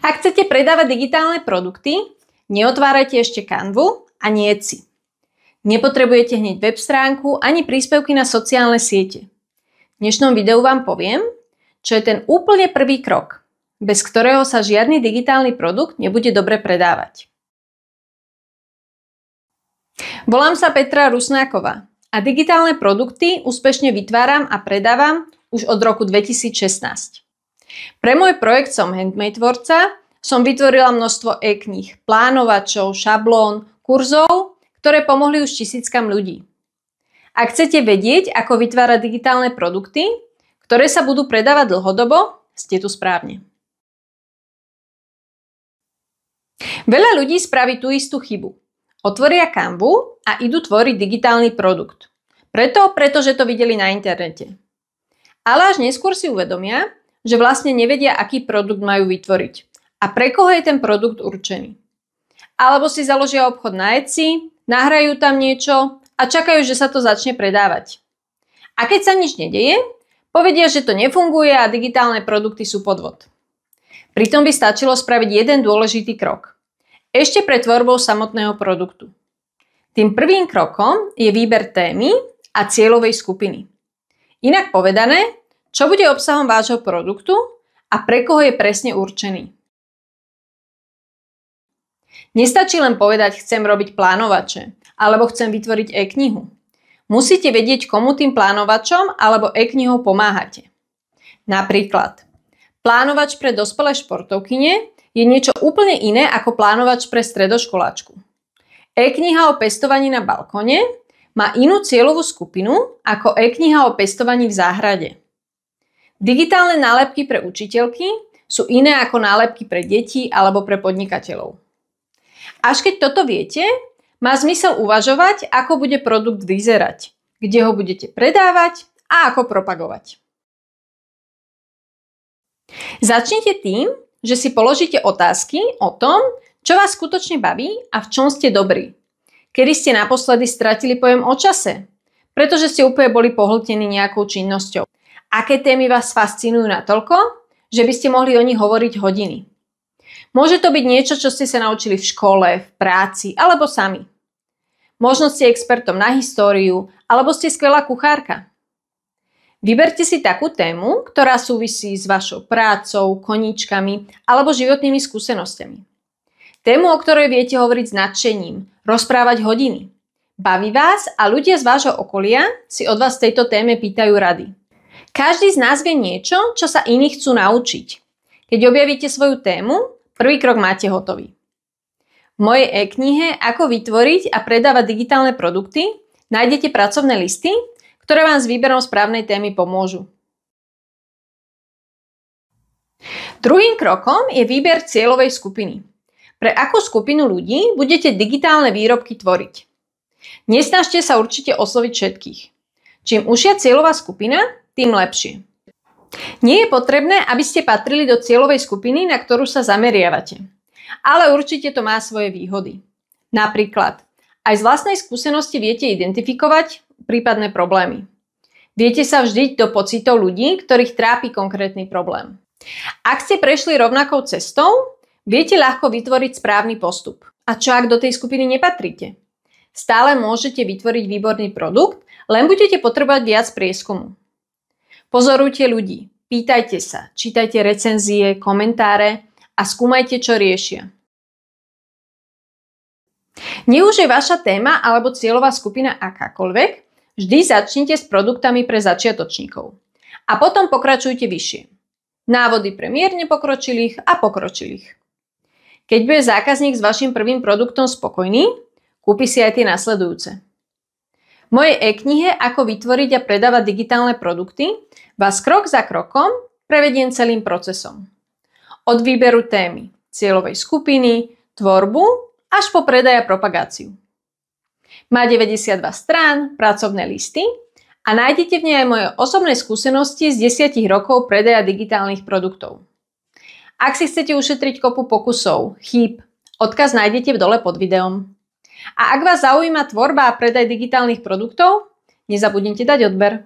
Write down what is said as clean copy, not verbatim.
Ak chcete predávať digitálne produkty, neotvárajte ešte Canvu a nie Etsy. Nepotrebujete hneď web stránku ani príspevky na sociálne siete. V dnešnom videu vám poviem, čo je ten úplne prvý krok, bez ktorého sa žiadny digitálny produkt nebude dobre predávať. Volám sa Petra Rusnáková a digitálne produkty úspešne vytváram a predávam už od roku 2016. Pre môj projekt Som handmade tvorca som vytvorila množstvo e-kníh, plánovačov, šablón, kurzov, ktoré pomohli už tisíckam ľudí. Ak chcete vedieť, ako vytvárať digitálne produkty, ktoré sa budú predávať dlhodobo, ste tu správne. Veľa ľudí spraví tú istú chybu. Otvoria Canvu a idú tvoriť digitálny produkt. Pretože to videli na internete. Ale až neskôr si uvedomia, že vlastne nevedia, aký produkt majú vytvoriť a pre koho je ten produkt určený. Alebo si založia obchod na Etsy, nahrajú tam niečo a čakajú, že sa to začne predávať. A keď sa nič nedeje, povedia, že to nefunguje a digitálne produkty sú podvod. Pritom by stačilo spraviť jeden dôležitý krok. Ešte pred tvorbou samotného produktu. Tým prvým krokom je výber témy a cieľovej skupiny. Inak povedané, čo bude obsahom vášho produktu a pre koho je presne určený. Nestačí len povedať, chcem robiť plánovače alebo chcem vytvoriť e-knihu. Musíte vedieť, komu tým plánovačom alebo e-knihou pomáhate. Napríklad, plánovač pre dospelé športovkyne je niečo úplne iné ako plánovač pre stredoškoláčku. E-kniha o pestovaní na balkóne má inú cieľovú skupinu ako e-kniha o pestovaní v záhrade. Digitálne nálepky pre učiteľky sú iné ako nálepky pre deti alebo pre podnikateľov. Až keď toto viete, má zmysel uvažovať, ako bude produkt vyzerať, kde ho budete predávať a ako propagovať. Začnite tým, že si položíte otázky o tom, čo vás skutočne baví a v čom ste dobrí. Kedy ste naposledy stratili pojem o čase, pretože ste úplne boli pohltení nejakou činnosťou. Aké témy vás fascinujú natoľko, že by ste mohli o nich hovoriť hodiny. Môže to byť niečo, čo ste sa naučili v škole, v práci alebo sami. Možno ste expertom na históriu alebo ste skvelá kuchárka. Vyberte si takú tému, ktorá súvisí s vašou prácou, koníčkami alebo životnými skúsenosťami. Tému, o ktorej viete hovoriť s nadšením, rozprávať hodiny. Baví vás a ľudia z vášho okolia si od vás v tejto téme pýtajú rady. Každý z nás vie niečo, čo sa iní chcú naučiť. Keď objavíte svoju tému, prvý krok máte hotový. V mojej e-knihe Ako vytvoriť a predávať digitálne produkty nájdete pracovné listy, ktoré vám s výberom správnej témy pomôžu. Druhým krokom je výber cieľovej skupiny. Pre akú skupinu ľudí budete digitálne výrobky tvoriť? Nesnažte sa určite osloviť všetkých. Čím užšia cieľová skupina, tým lepšie. Nie je potrebné, aby ste patrili do cieľovej skupiny, na ktorú sa zameriavate. Ale určite to má svoje výhody. Napríklad, aj z vlastnej skúsenosti viete identifikovať prípadné problémy. Viete sa vždyť do pocitov ľudí, ktorých trápi konkrétny problém. Ak ste prešli rovnakou cestou, viete ľahko vytvoriť správny postup. A čo ak do tej skupiny nepatríte? Stále môžete vytvoriť výborný produkt, len budete potrebovať viac prieskumu. Pozorujte ľudí, pýtajte sa, čítajte recenzie, komentáre a skúmajte, čo riešia. Nech už je vaša téma alebo cieľová skupina akákoľvek, vždy začnite s produktami pre začiatočníkov. A potom pokračujte vyššie. Návody pre mierne pokročilých a pokročilých. Keď bude zákazník s vašim prvým produktom spokojný, kúpi si aj tie nasledujúce. V mojej e-knihe Ako vytvoriť a predávať digitálne produkty vás krok za krokom prevediem celým procesom. Od výberu témy, cieľovej skupiny, tvorbu až po predaj a propagáciu. Má 92 strán, pracovné listy a nájdete v nej aj moje osobné skúsenosti z 10 rokov predaja digitálnych produktov. Ak si chcete ušetriť kopu pokusov, chýb, odkaz nájdete v dole pod videom. A ak vás zaujíma tvorba a predaj digitálnych produktov, nezabudnite dať odber.